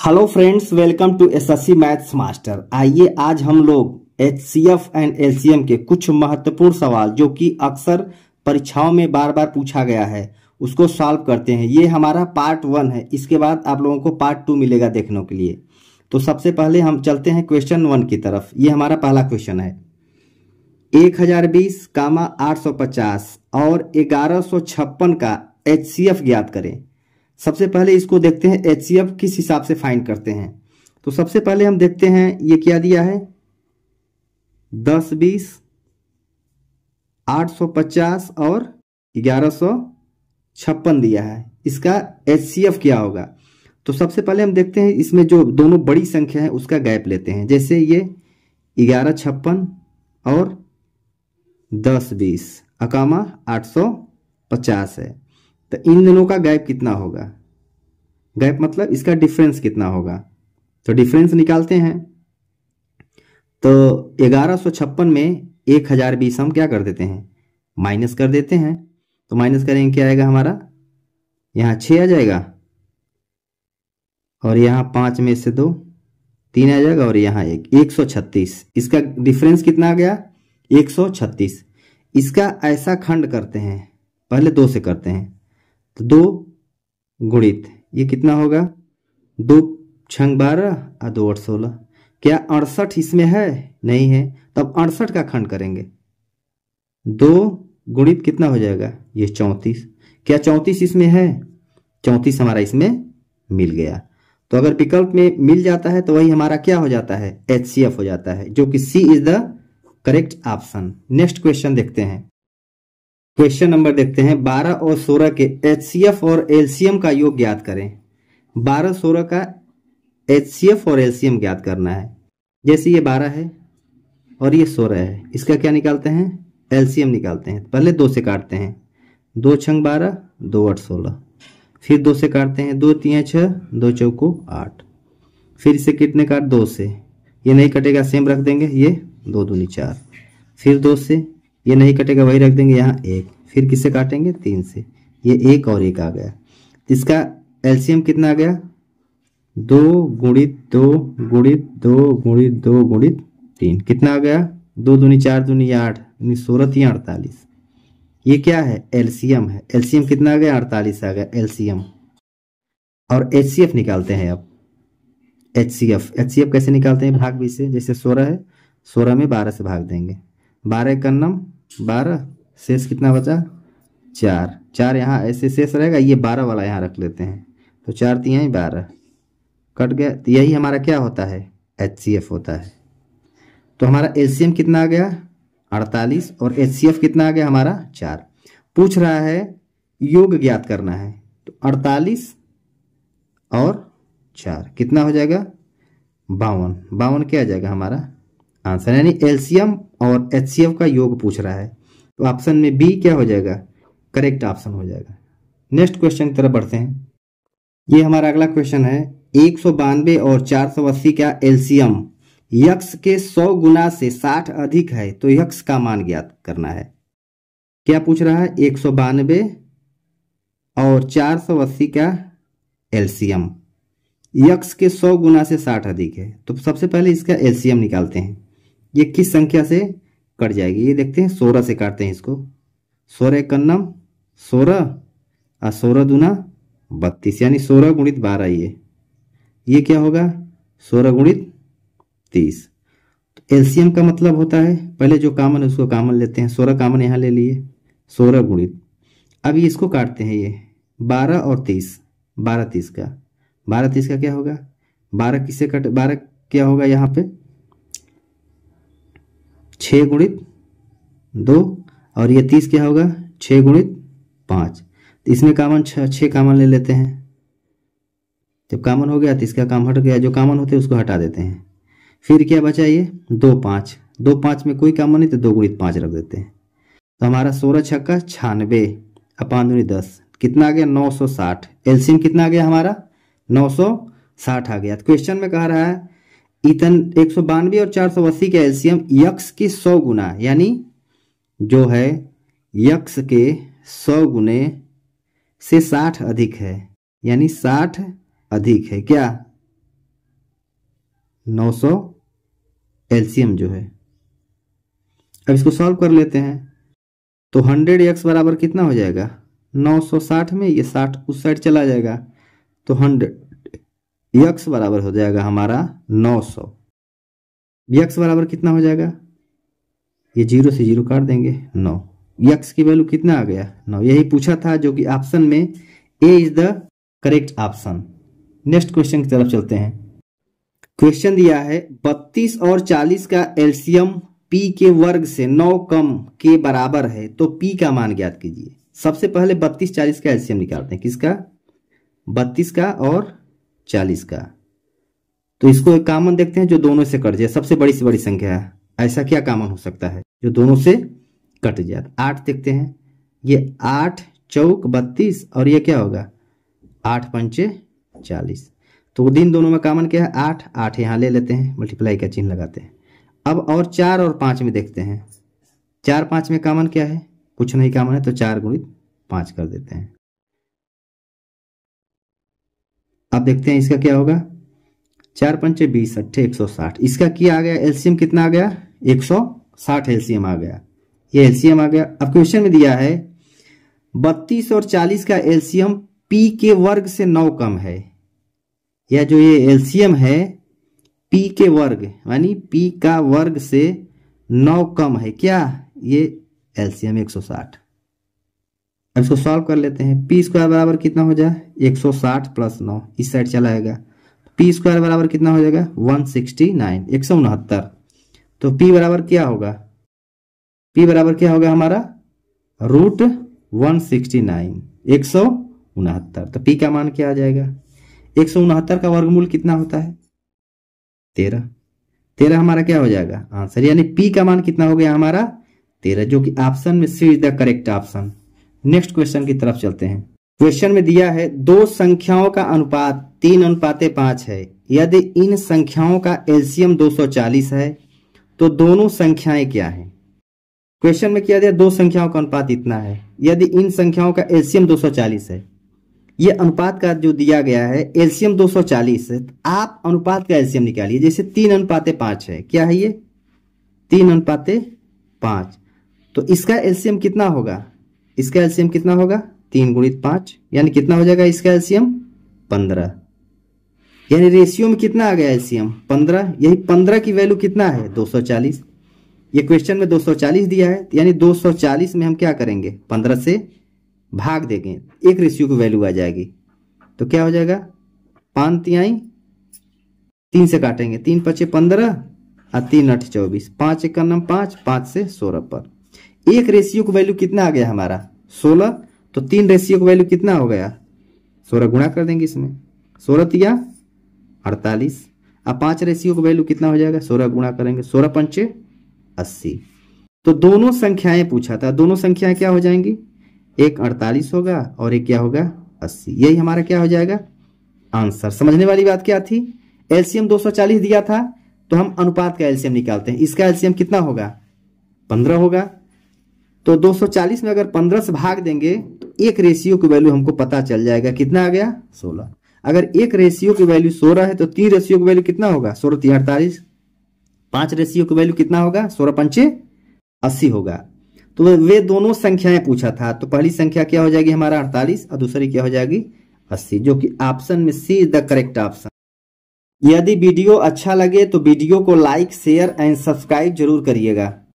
Hello friends, welcome to SSC maths master. आइए आज हम लोग एचसीएफ एंड एलसीएम के कुछ महत्वपूर्ण सवाल जो कि अक्सर परीक्षाओं में बार बार पूछा गया है उसको सॉल्व करते हैं। ये हमारा पार्ट 1 है। इसके बाद आप लोगों को पार्ट 2 मिलेगा देखने के लिए। तो सबसे पहले हम चलते हैं क्वेश्चन 1 की तरफ। ये हमारा पहला क्वेश्चन है। 1020, 850 और 1156 का एचसीएफ ज्ञात करें। सबसे पहले इसको देखते हैं एचसीएफ किस हिसाब से फाइंड करते हैं। तो सबसे पहले हम देखते हैं ये क्या दिया है, 1020, 850 और 1156 दिया है। इसका एचसीएफ क्या होगा? तो सबसे पहले हम देखते हैं इसमें जो दोनों बड़ी संख्या है उसका गैप लेते हैं। जैसे ये 1156 और 1020 अकामा 850 है। तो इन दोनों का गैप कितना होगा? गैप मतलब इसका डिफरेंस कितना होगा? तो डिफरेंस निकालते हैं। तो 1156 में 1020 हम क्या कर देते हैं, माइनस कर देते हैं। तो माइनस करेंगे क्या आएगा हमारा, यहाँ 6 आ जाएगा और यहाँ 5 में से 2 3 आ जाएगा और यहाँ 136। इसका डिफरेंस कितना आ गया, 136। इसका ऐसा खंड करते हैं, पहले 2 से करते हैं। तो 2 गुणित ये कितना होगा, 2 छंग 12 और 2 8 16। क्या 68 इसमें है? नहीं है। तब 68 का खंड करेंगे। 2 गुणित कितना हो जाएगा, ये 34। क्या 34 इसमें है? 34 हमारा इसमें मिल गया। तो अगर विकल्प में मिल जाता है तो वही हमारा क्या हो जाता है, एचसीएफ हो जाता है, जो कि C is the correct option. Next question देखते हैं। क्वेश्चन नंबर देखते हैं 12 और 16 के एचसीएफ और एलसीएम का योग ज्ञात करें। 12 16 का एचसीएफ और एलसीएम ज्ञात करना है। जैसे ये 12 है और ये 16 है, इसका क्या निकालते हैं, एलसीएम निकालते हैं। पहले 2 से काटते हैं, 2 छंग 12 2 8 16। फिर 2 से काटते हैं, 2 3 6 2 चौको 8। फिर इसे कितने काट, 2 से, ये नहीं कटेगा सेम रख देंगे, ये 2 दूनी 4। फिर 2 से ये नहीं कटेगा, वही रख देंगे यहाँ 1। फिर किससे काटेंगे, 3 से, ये 1 और 1 आ गया। इसका एलसीएम कितना आ गया, 2 गुणित 2 गुणित 2 गुणित 2 गुणित 3 कितना आ गया, 2 दूनी 4 दूनी 8 16 3 48। ये क्या है, एलसीएम है। एलसीएम कितना आ गया, 48 आ गया एलसीएम। और एचसीएफ निकालते हैं अब। एचसीएफ कैसे निकालते हैं, भाग 20 से। जैसे 16 है, 16 में 12 से भाग देंगे। 12 का नम 12, शेष कितना बचा, 4। 4 यहाँ ऐसे शेष रहेगा, ये 12 वाला यहाँ रख लेते हैं। तो 4 3 12 कट गया। तो यही हमारा क्या होता है, एचसीएफ होता है। तो हमारा एलसीएम कितना आ गया, 48 और एचसीएफ कितना आ गया हमारा, 4। पूछ रहा है योग ज्ञात करना है। तो 48 और 4 कितना हो जाएगा, 52। 52 क्या आ जाएगा हमारा आंसर, यानी एलसीएम और एचसीएफ का योग पूछ रहा है। तो ऑप्शन में बी क्या हो जाएगा, करेक्ट ऑप्शन हो जाएगा। नेक्स्ट क्वेश्चन की तरफ बढ़ते हैं। ये हमारा अगला क्वेश्चन है। 192 और 480 का एलसीएम यक्स के 100 गुना से 60 अधिक है तो यक्स का मान ज्ञात करना है। क्या पूछ रहा है, 192 और 480 का एलसीएम यक्स के 100 गुना से 60 अधिक है। तो सबसे पहले इसका एलसीएम निकालते हैं। ये किस संख्या से कट जाएगी, ये देखते हैं। 16 से काटते हैं इसको। 16 कन्नम 16 और 16 दूना 32, यानी 16 गुणित 12। ये क्या होगा, 16 गुणित 30। तो एलसीएम का मतलब होता है, पहले जो कॉमन है उसको कॉमन लेते हैं। 16 कॉमन यहाँ ले लिए, 16 गुणित, अभी इसको काटते हैं। ये 12 और 30, 12 30 का, 12 30 का क्या होगा, 12 किससे कट, 12 क्या होगा यहाँ पे, 6 गुणित 2 और ये 30 क्या होगा, 6 गुणित 5। तो इसमें कॉमन 6 कॉमन ले लेते हैं। जब कॉमन हो गया तो इसका काम हट गया, जो कॉमन होते हैं उसको हटा देते हैं। फिर क्या बचा, ये 2 5, 2 5 में कोई कॉमन नहीं तो 2 गुणित 5 रख देते हैं। तो हमारा 16 छक्का 96 अपान दूनी 10 कितना आ गया, 960। एलसीएम कितना आ गया हमारा, 960 आ गया। तो क्वेश्चन में कह रहा है इतन 192 और 480 का एलसीएम यक्स के 100 गुना, यानी जो है यक्स के 100 गुने से 60 अधिक है, यानी 60 अधिक है क्या, 900 एलसीएम जो है। अब इसको सॉल्व कर लेते हैं। तो 100x बराबर कितना हो जाएगा 960 में, ये 60 उस साइड चला जाएगा, तो 100x बराबर हो जाएगा हमारा 900। x बराबर कितना हो जाएगा, ये 0 से 0 काट देंगे 9। x की वैल्यू कितना आ गया 9, यही पूछा था जो कि ऑप्शन में A is the correct option. Next question की तरफ चलते हैं। क्वेश्चन दिया है 32 और 40 का एलसीएम p के वर्ग से 9 कम के बराबर है, तो p का मान ज्ञात कीजिए। सबसे पहले 32 40 का एलसीएम निकालते हैं। किसका, 32 का और 40 का। तो इसको एक कॉमन देखते हैं जो दोनों से कट जाए, सबसे बड़ी से बड़ी संख्या है, ऐसा क्या कॉमन हो सकता है जो दोनों से कट जाए। 8 देखते हैं, ये 8 चौक 32 और ये क्या होगा 8 पंचे 40। तो दिन दोनों में कॉमन क्या है 8, 8 यहाँ ले लेते हैं, मल्टीप्लाई का चिन्ह लगाते हैं। अब और 4 और 5 में देखते हैं, 4 5 में कॉमन क्या है, कुछ नहीं कॉमन है, तो 4 गुणित 5 कर देते हैं। अब देखते हैं इसका क्या होगा, 4 पंचे 20 अट्ठे 160। इसका क्या आ गया एलसीएम, कितना आ गया 160 एलसीएम आ गया, ये एलसीएम आ गया। अब क्वेश्चन में दिया है 32 और 40 का एलसीएम p के वर्ग से 9 कम है, या जो ये एलसीएम है p के वर्ग यानी p का वर्ग से 9 कम है, क्या ये एलसीएम 160। अब इसको सॉल्व कर लेते हैं। p स्क्वायर बराबर कितना हो जाए 160 प्लस 9, इस साइड चला आएगा, p स्क्वायर बराबर कितना हो जाएगा 169 169। तो p बराबर क्या होगा, p बराबर क्या होगा हमारा √169 169। तो p का मान क्या आ जाएगा, 169 का वर्गमूल कितना होता है 13। 13 हमारा क्या हो जाएगा आंसर, यानी p का मान कितना हो गया हमारा 13, जो कि ऑप्शन में C is the correct option. Next question की तरफ चलते हैं। क्वेश्चन में दिया है दो संख्याओं का अनुपात 3:5 है, यदि इन संख्याओं का एलसीएम 240 है तो दोनों संख्याएं क्या हैं। क्वेश्चन में क्या दिया, दो संख्याओं का अनुपात इतना है, यदि इन संख्याओं का एलसीएम 240 है। ये अनुपात का जो दिया गया है एलसीएम 240 है, तो आप अनुपात का एलसीएम निकालिए। जैसे 3:5 है, क्या है ये 3:5, तो इसका एलसीएम कितना होगा, इसका एलसीएम कितना होगा 3 गुणित 5, यानी कितना हो जाएगा इसका एलसीएम 15। यानी रेशियो में कितना आ गया एलसीएम 15। यही 15 की वैल्यू कितना है 240। ये क्वेश्चन में 240 दिया है, यानी 240 में हम क्या करेंगे 15 से भाग देंगे, एक रेशियो की वैल्यू आ जाएगी। तो क्या हो जाएगा 5 तिहाई 3 से काटेंगे, 3 पचे 15 और 3 8 24, 5 1 9 5, 5 से 16 पर एक रेशियो की वैल्यू कितना आ गया हमारा 16। तो 3 रेशियो की वैल्यू कितना हो गया 16, गुणा कर देंगे इसमें, 16 तिया 48। अब 5 रेशियो की वैल्यू कितना हो जाएगा 16 गुणा करेंगे, 16 पंचे 80। तो दोनों संख्याएं पूछा था, दोनों संख्याएं क्या हो जाएंगी, एक 48 होगा और एक क्या होगा 80। यही हमारा क्या हो जाएगा आंसर। समझने वाली बात क्या थी, एलसीएम 240 दिया था तो हम अनुपात का एलसीएम निकालते हैं। इसका एलसीएम कितना होगा 15 होगा, तो 240 में अगर 15 से भाग देंगे तो एक रेशियो की वैल्यू हमको पता चल जाएगा, कितना आ गया 16। अगर एक रेशियो की वैल्यू 16 है तो 3 रेशियो की वैल्यू कितना होगा 16 3 48, 5 रेशियो की वैल्यू कितना होगा 16 पंचे 80 होगा। तो वे दोनों संख्याएं पूछा था, तो पहली संख्या क्या हो जाएगी हमारा 48 और दूसरी क्या हो जाएगी 80, जो कि ऑप्शन में C is the correct option. यदि वीडियो अच्छा लगे तो वीडियो को लाइक शेयर एंड सब्सक्राइब जरूर करिएगा।